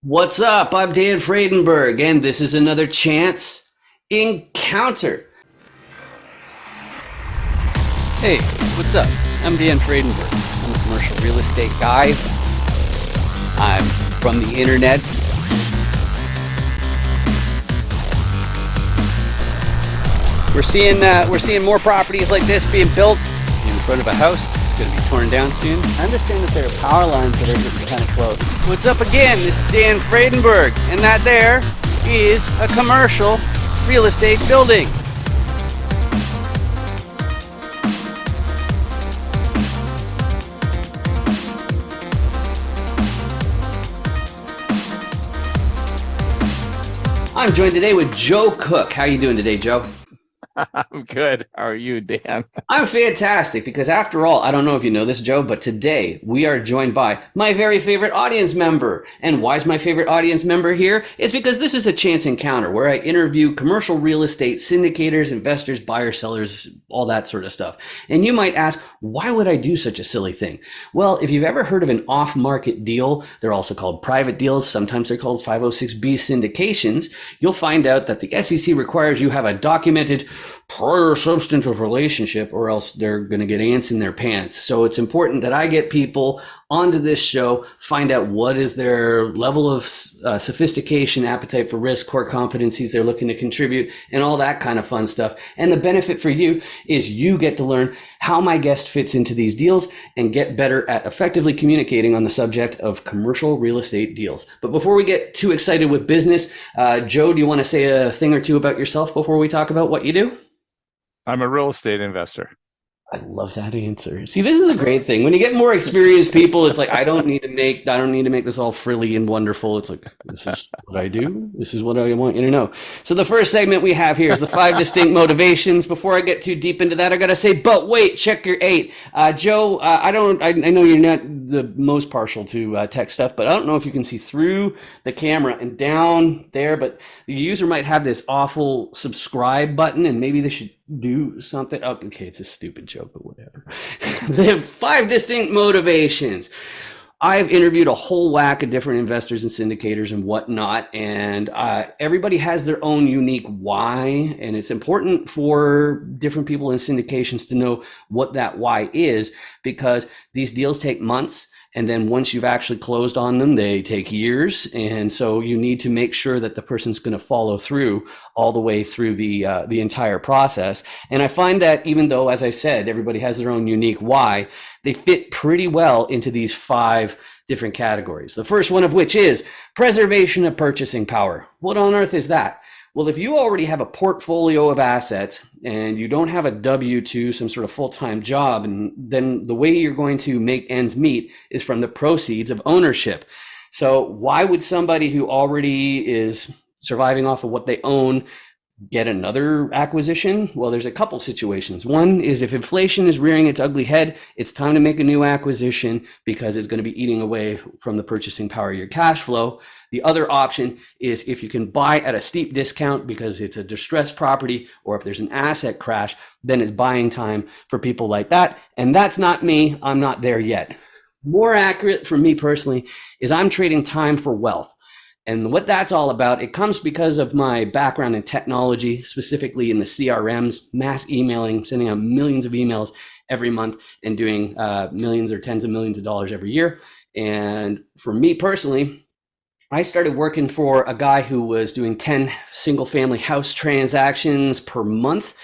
What's up? I'm Dan Fredenberg, and this is another Chance Encounter. Hey, what's up? I'm Dan Fredenberg. I'm a commercial real estate guy. I'm from the internet. We're seeing more properties like this being built in front of a house. It's going to be torn down soon. I understand that there are power lines that are getting kind of close. What's up again? This is Dan Fredenberg, and that there is a commercial real estate building. I'm joined today with Joe Cook. How you doing today, Joe? I'm good. How are you, Dan? I'm fantastic because after all, I don't know if you know this, Joe, but today we are joined by my very favorite audience member. And why is my favorite audience member here? It's because this is a chance encounter where I interview commercial real estate syndicators, investors, buyers, sellers, all that sort of stuff. And you might ask, why would I do such a silly thing? Well, if you've ever heard of an off-market deal, they're also called private deals. Sometimes they're called 506B syndications. You'll find out that the SEC requires you have a documented prior substantive relationship or else they're going to get ants in their pants. So it's important that I get people onto this show, find out what is their level of sophistication, appetite for risk, core competencies they're looking to contribute, and all that kind of fun stuff. And the benefit for you is you get to learn how my guest fits into these deals and get better at effectively communicating on the subject of commercial real estate deals. But before we get too excited with business, Joe, do you want to say a thing or two about yourself before we talk about what you do? I'm a real estate investor. I love that answer. See, this is a great thing. When you get more experienced people, it's like I don't need to make this all frilly and wonderful. It's like this is what I do. This is what I want you to know. So the first segment we have here is the 5 distinct motivations. Before I get too deep into that, I gotta say, but wait, check your 8. Joe, I know you're not the most partial to tech stuff, but I don't know if you can see through the camera and down there, but the user might have this awful subscribe button, and maybe they should do something. Oh, okay, it's a stupid joke, but whatever. They have 5 distinct motivations. I've interviewed a whole whack of different investors and syndicators and whatnot, and everybody has their own unique why, and it's important for different people in syndications to know what that why is, because these deals take months. And then once you've actually closed on them, they take years. And so you need to make sure that the person's going to follow through all the way through the entire process. And I find that even though, as I said, everybody has their own unique why, they fit pretty well into these 5 different categories. The first one of which is preservation of purchasing power. What on earth is that? Well, if you already have a portfolio of assets and you don't have a W-2, some sort of full-time job, and then the way you're going to make ends meet is from the proceeds of ownership. So why would somebody who already is surviving off of what they own get another acquisition? Well, there's a couple situations. One is if inflation is rearing its ugly head, it's time to make a new acquisition because it's going to be eating away from the purchasing power of your cash flow. The other option is if you can buy at a steep discount because it's a distressed property, or if there's an asset crash, then it's buying time for people like that. And that's not me. I'm not there yet. More accurate for me personally is I'm trading time for wealth. And what that's all about, it comes because of my background in technology, specifically in the CRMs, mass emailing, sending out millions of emails every month and doing millions or tens of millions of dollars every year. And for me personally, I started working for a guy who was doing 10 single family house transactions per month,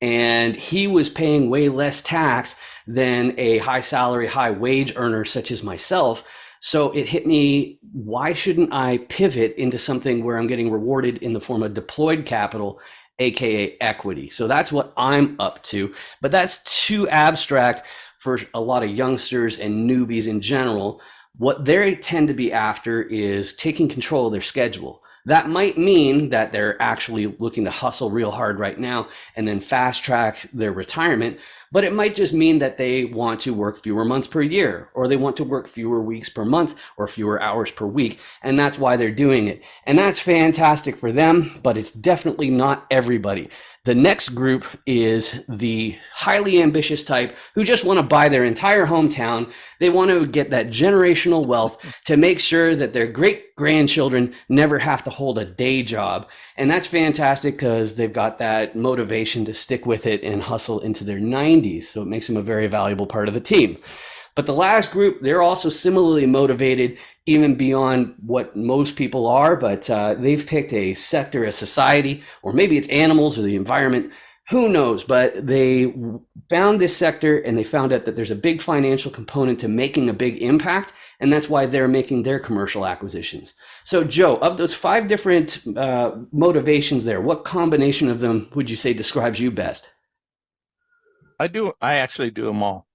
and he was paying way less tax than a high salary, high wage earner such as myself. So it hit me, why shouldn't I pivot into something where I'm getting rewarded in the form of deployed capital, AKA equity? So that's what I'm up to, but that's too abstract for a lot of youngsters and newbies in general. What they tend to be after is taking control of their schedule. That might mean that they're actually looking to hustle real hard right now and then fast track their retirement. But it might just mean that they want to work fewer months per year, or they want to work fewer weeks per month or fewer hours per week. And that's why they're doing it. And that's fantastic for them, but it's definitely not everybody. The next group is the highly ambitious type who just want to buy their entire hometown. They want to get that generational wealth to make sure that their great grandchildren never have to hold a day job. And that's fantastic because they've got that motivation to stick with it and hustle into their 90s. So it makes them a very valuable part of the team. But the last group, they're also similarly motivated, even beyond what most people are, but they've picked a sector, a society, or maybe it's animals or the environment. Who knows? But they found this sector and they found out that there's a big financial component to making a big impact. And that's why they're making their commercial acquisitions. So, Joe, of those 5 different motivations there, what combination of them would you say describes you best? I actually do them all.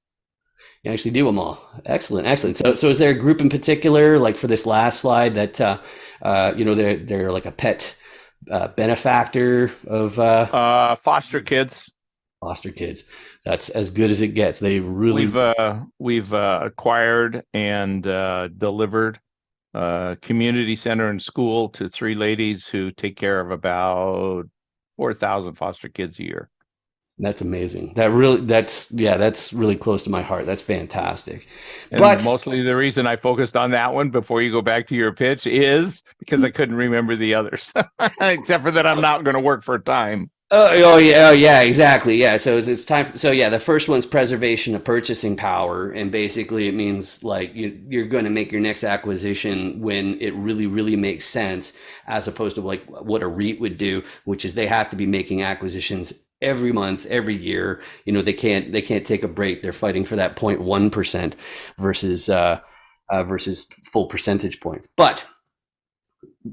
You actually do them all. Excellent, excellent. So is there a group in particular, like for this last slide, that they're like a pet benefactor of Foster kids. foster kids? That's as good as it gets. They really We've acquired and delivered a community center and school to 3 ladies who take care of about 4,000 foster kids a year. That's amazing. That's really close to my heart. That's fantastic. And But mostly the reason I focused on that one before you go back to your pitch is because I couldn't remember the others, except for that I'm not going to work for a time. Oh yeah, exactly. Yeah, so it's time. So yeah, the first one's preservation of purchasing power, and basically it means like you're going to make your next acquisition when it really, really makes sense, as opposed to like what a REIT would do, which is they have to be making acquisitions every month, every year. They can't take a break. They're fighting for that 0.1% versus full percentage points. But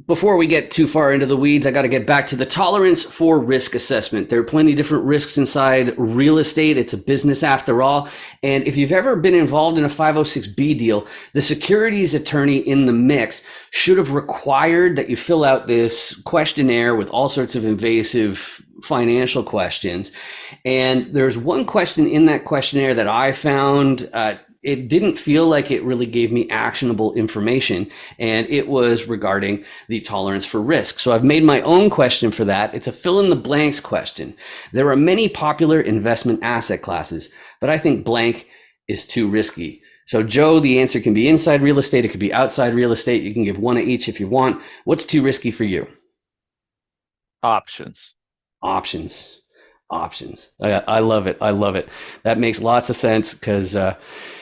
before we get too far into the weeds, I got to get back to the tolerance for risk assessment. There are plenty of different risks inside real estate. It's a business after all. And if you've ever been involved in a 506B deal, the securities attorney in the mix should have required that you fill out this questionnaire with all sorts of invasive financial questions. And there's one question in that questionnaire that I found it didn't feel like it really gave me actionable information, and it was regarding the tolerance for risk. So I've made my own question for that. It's a fill in the blanks question. There are many popular investment asset classes, but I think blank is too risky. So Joe, the answer can be inside real estate. It could be outside real estate. You can give one of each if you want. What's too risky for you? Options. Options. I love it. I love it. That makes lots of sense because,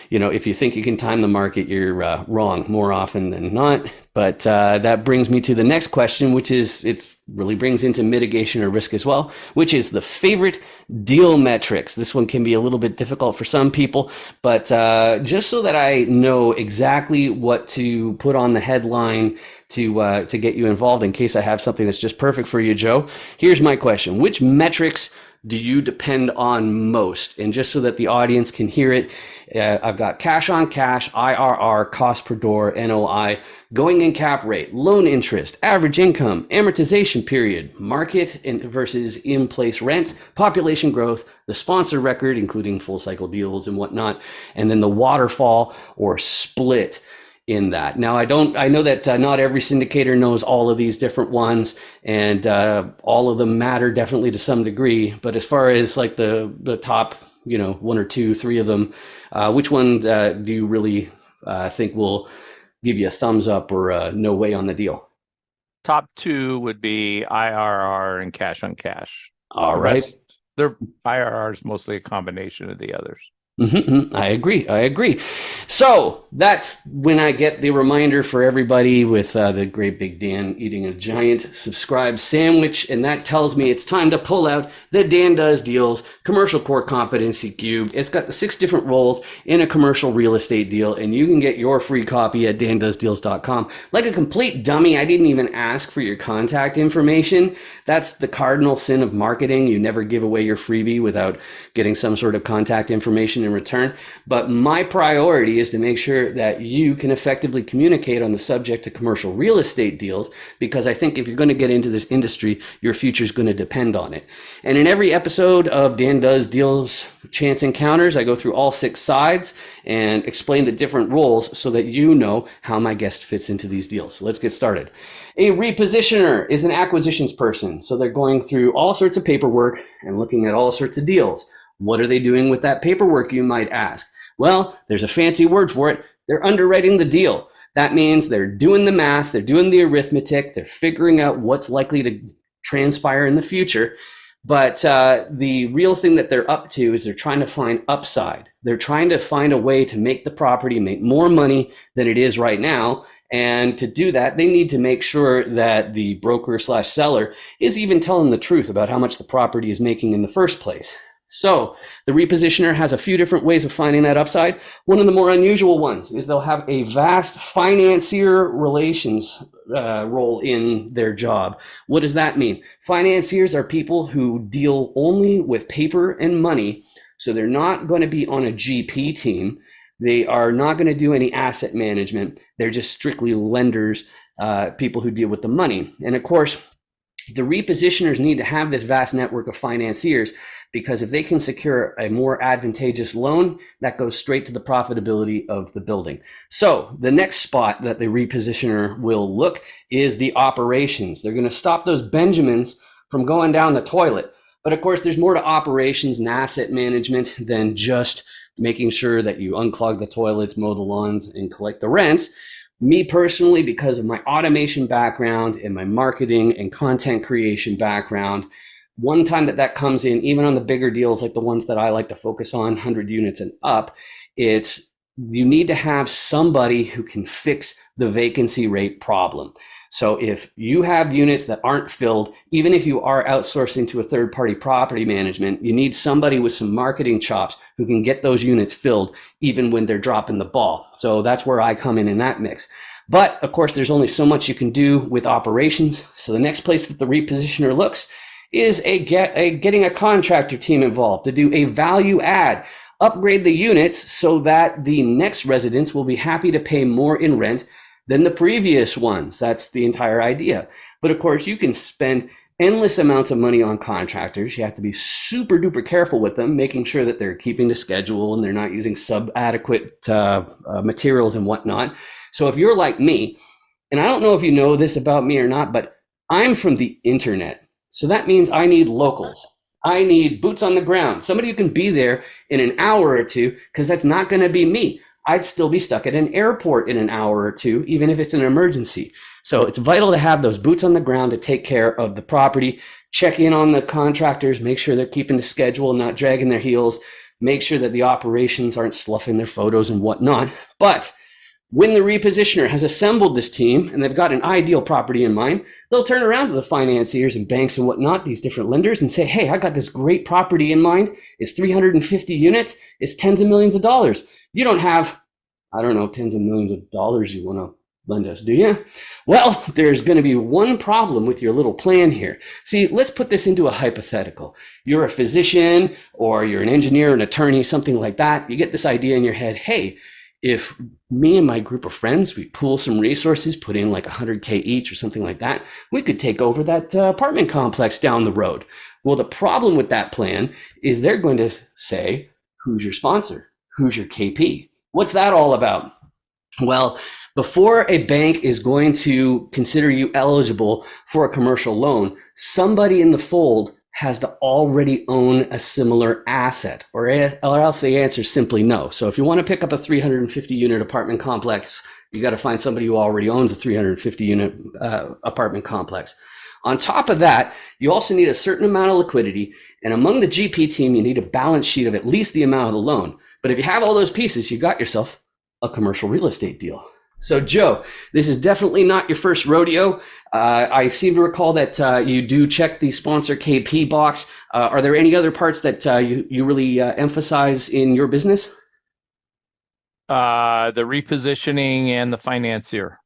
if you think you can time the market, you're wrong more often than not. But that brings me to the next question, which is it really brings into mitigation or risk as well, which is the favorite deal metrics. This one can be a little bit difficult for some people, but just so that I know exactly what to put on the headline to get you involved in case I have something that's just perfect for you, Joe. Here's my question. Which metrics do you depend on most? And just so that the audience can hear it, I've got cash on cash, IRR, cost per door, NOI, going in cap rate, loan interest, average income, amortization period, market versus in-place rent, population growth, the sponsor record, including full cycle deals and whatnot, and then the waterfall or split in that. Now, I know that not every syndicator knows all of these different ones, and all of them matter definitely to some degree. But as far as like the top, 1 or 2, 3 of them, which one do you really think will give you a thumbs up or no way on the deal? Top 2 would be IRR and cash on cash. All right. Their IRR is mostly a combination of the others. I agree. So that's when I get the reminder for everybody with the great big Dan eating a giant subscribe sandwich. And that tells me it's time to pull out the Dan Does Deals Commercial Core Competency Cube. It's got the 6 different roles in a commercial real estate deal. And you can get your free copy at dandoesdeals.com. Like a complete dummy, I didn't even ask for your contact information. That's the cardinal sin of marketing. You never give away your freebie without getting some sort of contact information in return. But my priority is to make sure that you can effectively communicate on the subject of commercial real estate deals, because I think if you're going to get into this industry, your future is going to depend on it. And in every episode of Dan Does Deals Chance Encounters, I go through all 6 sides and explain the different roles so that you know how my guest fits into these deals. So let's get started. A repositioner is an acquisitions person. So they're going through all sorts of paperwork and looking at all sorts of deals. What are they doing with that paperwork, you might ask? Well, there's a fancy word for it. They're underwriting the deal. That means they're doing the math, they're doing the arithmetic, they're figuring out what's likely to transpire in the future. But the real thing that they're up to is they're trying to find upside. They're trying to find a way to make the property make more money than it is right now. And to do that, they need to make sure that the broker slash seller is even telling the truth about how much the property is making in the first place. So the repositioner has a few different ways of finding that upside. One of the more unusual ones is they'll have a vast financier relations role in their job. What does that mean? Financiers are people who deal only with paper and money. So they're not going to be on a GP team. They are not going to do any asset management. They're just strictly lenders, people who deal with the money. And of course, the repositioners need to have this vast network of financiers, because if they can secure a more advantageous loan, that goes straight to the profitability of the building. So the next spot that the repositioner will look is the operations. They're going to stop those Benjamins from going down the toilet. But of course, there's more to operations and asset management than just making sure that you unclog the toilets, mow the lawns, and collect the rents. Me personally, because of my automation background and my marketing and content creation background, one time that comes in, even on the bigger deals like the ones that I like to focus on, 100 units and up, it's you need to have somebody who can fix the vacancy rate problem. So if you have units that aren't filled, even if you are outsourcing to a third-party property management, you need somebody with some marketing chops who can get those units filled even when they're dropping the ball. So that's where I come in that mix. But of course, there's only so much you can do with operations. So the next place that the repositioner looks is getting a contractor team involved to do a value add, upgrade the units so that the next residents will be happy to pay more in rent than the previous ones. That's the entire idea. But of course, you can spend endless amounts of money on contractors. You have to be super duper careful with them, making sure that they're keeping the schedule and they're not using sub-adequate materials and whatnot. So if you're like me, and I don't know if you know this about me or not, but I'm from the internet. So that means I need locals. I need boots on the ground, somebody who can be there in an hour or two, because that's not going to be me. I'd still be stuck at an airport in an hour or two, even if it's an emergency. So it's vital to have those boots on the ground to take care of the property, check in on the contractors, make sure they're keeping the schedule, not dragging their heels, make sure that the operations aren't sloughing their photos and whatnot. But when the repositioner has assembled this team and they've got an ideal property in mind, they'll turn around to the financiers and banks and whatnot, these different lenders, and say, hey, I got this great property in mind. It's 350 units. It's tens of millions of dollars. You don't have, I don't know, tens of millions of dollars you want to lend us, do you? Well, there's going to be one problem with your little plan here. See, let's put this into a hypothetical. You're a physician or you're an engineer, an attorney, something like that. You get this idea in your head, hey, if me and my group of friends, we pool some resources, put in like 100K each or something like that, we could take over that apartment complex down the road. Well, the problem with that plan is they're going to say, who's your sponsor? Who's your KP? What's that all about? Well, before a bank is going to consider you eligible for a commercial loan, somebody in the fold has to already own a similar asset, or else the answer is simply no. So if you want to pick up a 350 unit apartment complex, you got to find somebody who already owns a 350 unit apartment complex. On top of that, you also need a certain amount of liquidity, and among the GP team, you need a balance sheet of at least the amount of the loan. But if you have all those pieces, you got yourself a commercial real estate deal. So Joe, this is definitely not your first rodeo. I seem to recall that you do check the sponsor KP box. Are there any other parts that you really emphasize in your business? The repositioning and the financier.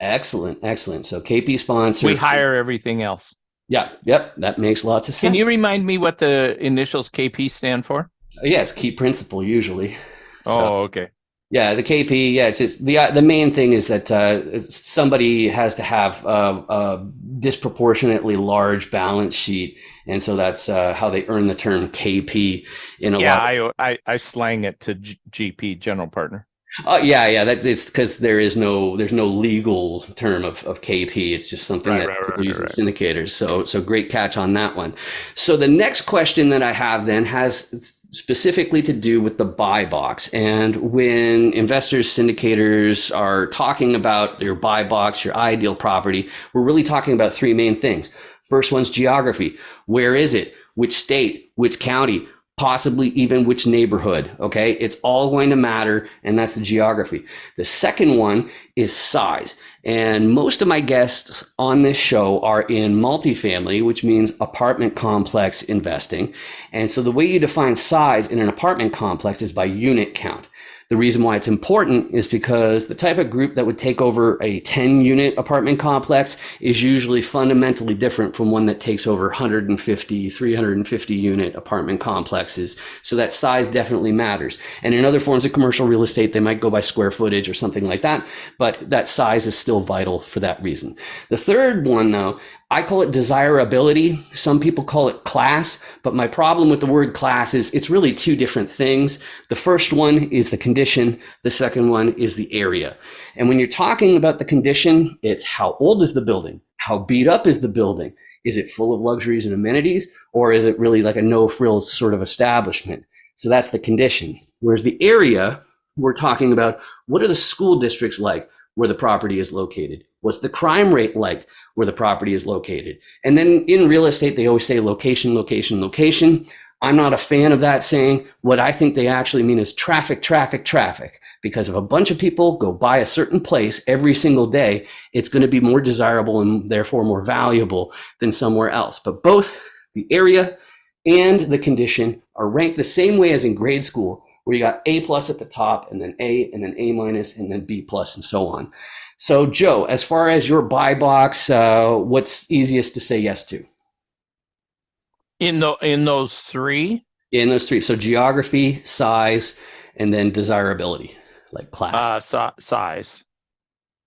Excellent, excellent. So KP sponsor. We hire everything else. Yeah, yep, that makes lots of sense. Can you remind me what the initials KP stand for? Yeah, it's key principal usually. Oh, okay. Yeah, the KP. Yeah, it's just the main thing is that somebody has to have a disproportionately large balance sheet, and so that's how they earn the term KP. In a lot. I slang it to GP, general partner. Yeah, that's it's because there's no legal term of KP. It's just something that people use in syndicators. So great catch on that one. So the next question that I have then has specifically to do with the buy box. And when investors, syndicators are talking about your buy box, your ideal property, we're really talking about three main things. First one's geography. Where is it? Which state? Which county? Possibly even which neighborhood. Okay. It's all going to matter. And that's the geography. The second one is size. And most of my guests on this show are in multifamily, which means apartment complex investing. And so the way you define size in an apartment complex is by unit count. The reason why it's important is because the type of group that would take over a 10-unit apartment complex is usually fundamentally different from one that takes over 150, 350-unit apartment complexes. So that size definitely matters. And in other forms of commercial real estate, they might go by square footage or something like that, but that size is still vital for that reason. The third one, though, I call it desirability. Some people call it class, but my problem with the word class is it's really two different things. The first one is the condition. The second one is the area. And when you're talking about the condition, it's how old is the building? How beat up is the building? Is it full of luxuries and amenities? Or is it really like a no-frills sort of establishment? So that's the condition. Whereas the area, we're talking about what are the school districts like where the property is located? What's the crime rate like where the property is located? And then in real estate, they always say location, location, location. I'm not a fan of that saying. What I think they actually mean is traffic, traffic, traffic. Because if a bunch of people go by a certain place every single day, it's going to be more desirable and therefore more valuable than somewhere else. But both the area and the condition are ranked the same way as in grade school, where you got A plus at the top and then A minus and then B plus and so on. So Joe, as far as your buy box, what's easiest to say yes to? In those three? In those three. So geography, size, and then desirability, like class. Size.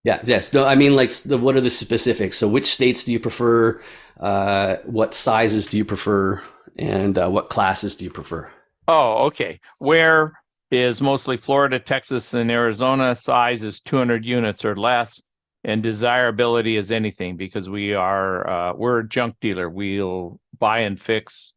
Yeah, yes. No, I mean, like, what are the specifics? So which states do you prefer? What sizes do you prefer? And what classes do you prefer? Oh, okay. Where is mostly Florida, Texas, and Arizona. Size is 200 units or less, and desirability is anything, because we're a junk dealer. We'll buy and fix,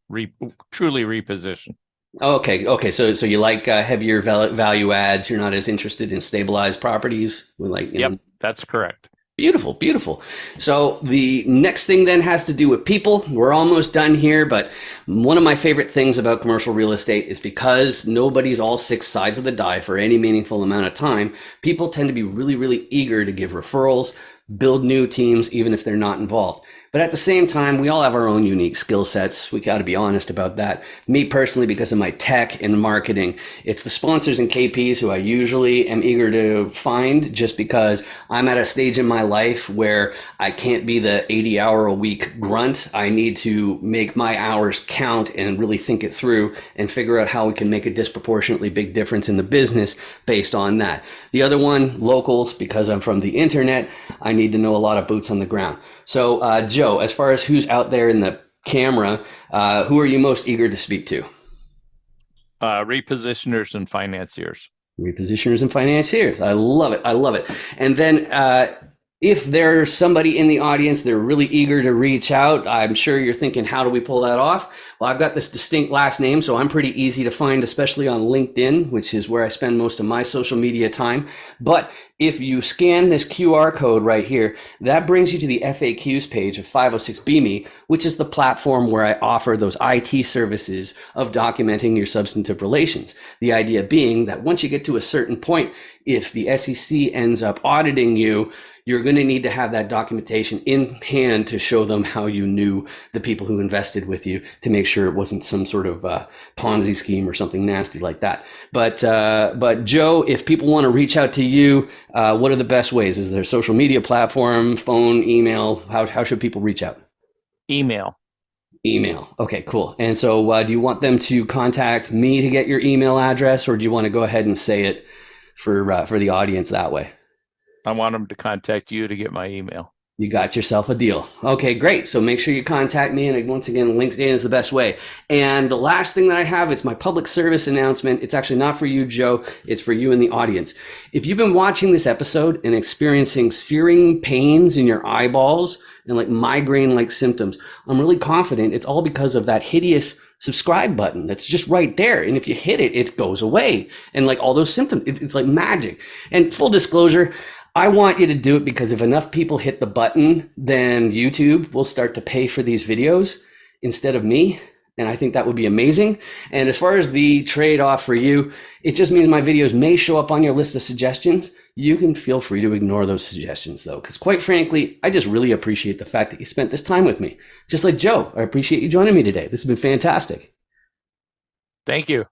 truly reposition. Okay. So you like heavier value adds. You're not as interested in stabilized properties. Yep, that's correct. Beautiful. So the next thing then has to do with people. We're almost done here, but one of my favorite things about commercial real estate is because nobody's all six sides of the die for any meaningful amount of time, people tend to be really, really eager to give referrals, build new teams, even if they're not involved. But at the same time, we all have our own unique skill sets. We got to be honest about that. Me personally, because of my tech and marketing, it's the sponsors and KPs who I usually am eager to find, just because I'm at a stage in my life where I can't be the 80-hour-a-week grunt. I need to make my hours count and really think it through and figure out how we can make a disproportionately big difference in the business based on that. The other one, locals, because I'm from the internet, I need to know a lot of boots on the ground. So, Joe, as far as who's out there in the camera, who are you most eager to speak to? Repositioners and financiers. Repositioners and financiers. I love it. And then if there's somebody in the audience, they're really eager to reach out. I'm sure you're thinking, how do we pull that off? Well, I've got this distinct last name, so I'm pretty easy to find, especially on LinkedIn, which is where I spend most of my social media time. But if you scan this QR code right here, that brings you to the FAQs page of 506BME, which is the platform where I offer those IT services of documenting your substantive relations. The idea being that once you get to a certain point, if the SEC ends up auditing you, you're going to need to have that documentation in hand to show them how you knew the people who invested with you, to make sure it wasn't some sort of Ponzi scheme or something nasty like that. But Joe, if people want to reach out to you, what are the best ways? Is there a social media platform, phone, email? How should people reach out? Email. Okay, cool. And so do you want them to contact me to get your email address, or do you want to go ahead and say it for the audience that way? I want them to contact you to get my email. You got yourself a deal. Okay, great. So make sure you contact me. And once again, LinkedIn is the best way. And the last thing that I have, it's my public service announcement. It's actually not for you, Joe. It's for you in the audience. If you've been watching this episode and experiencing searing pains in your eyeballs and like migraine-like symptoms, I'm really confident it's all because of that hideous subscribe button that's just right there. And if you hit it, it goes away. And like all those symptoms, it's like magic. And full disclosure, I want you to do it because if enough people hit the button, then YouTube will start to pay for these videos instead of me. And I think that would be amazing. And as far as the trade-off for you, it just means my videos may show up on your list of suggestions. You can feel free to ignore those suggestions though, because quite frankly, I just really appreciate the fact that you spent this time with me. Just like Joe, I appreciate you joining me today. This has been fantastic. Thank you.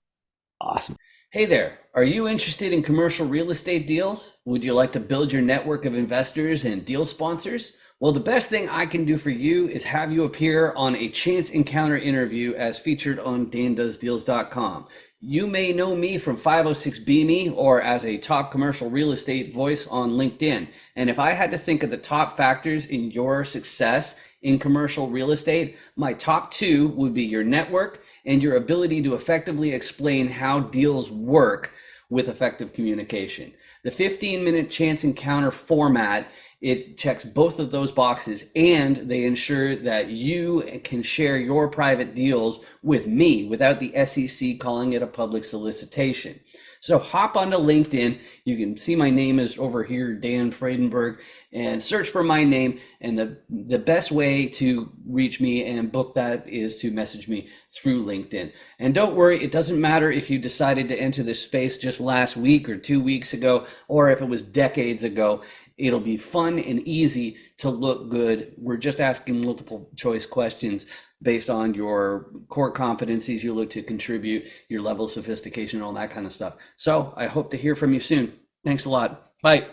Awesome. Hey there, are you interested in commercial real estate deals? Would you like to build your network of investors and deal sponsors? Well, the best thing I can do for you is have you appear on a chance encounter interview as featured on dandoesdeals.com. You may know me from 506B or as a top commercial real estate voice on LinkedIn. And if I had to think of the top factors in your success in commercial real estate, my top two would be your network and your ability to effectively explain how deals work with effective communication. The 15-minute chance encounter format, it checks both of those boxes, and they ensure that you can share your private deals with me without the SEC calling it a public solicitation. So hop onto LinkedIn. You can see my name is over here, Dan Friedenberg, and search for my name. And the best way to reach me and book that is to message me through LinkedIn. And don't worry, it doesn't matter if you decided to enter this space just last week or 2 weeks ago, or if it was decades ago. It'll be fun and easy to look good. We're just asking multiple choice questions based on your core competencies you look to contribute, your level of sophistication, all that kind of stuff. So I hope to hear from you soon. Thanks a lot. Bye.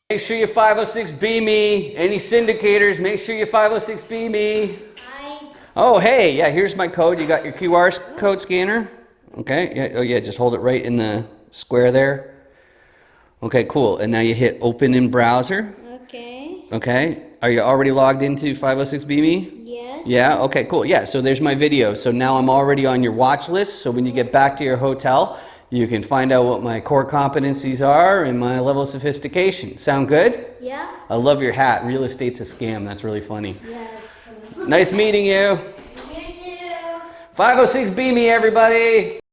Make sure you 506B me. Any syndicators, make sure you 506B me. Hi. Oh, hey, yeah, here's my code. You got your QR code scanner? Okay, yeah, oh yeah, just hold it right in the square there. Okay, cool. And now you hit open in browser. Okay. Okay. Are you already logged into 506BME? Yes. Yeah, okay, cool. Yeah, so there's my video. So now I'm already on your watch list. So when you get back to your hotel, you can find out what my core competencies are and my level of sophistication. Sound good? Yeah. I love your hat. Real estate's a scam. That's really funny. Yeah. Nice meeting you. You too. 506BME, everybody.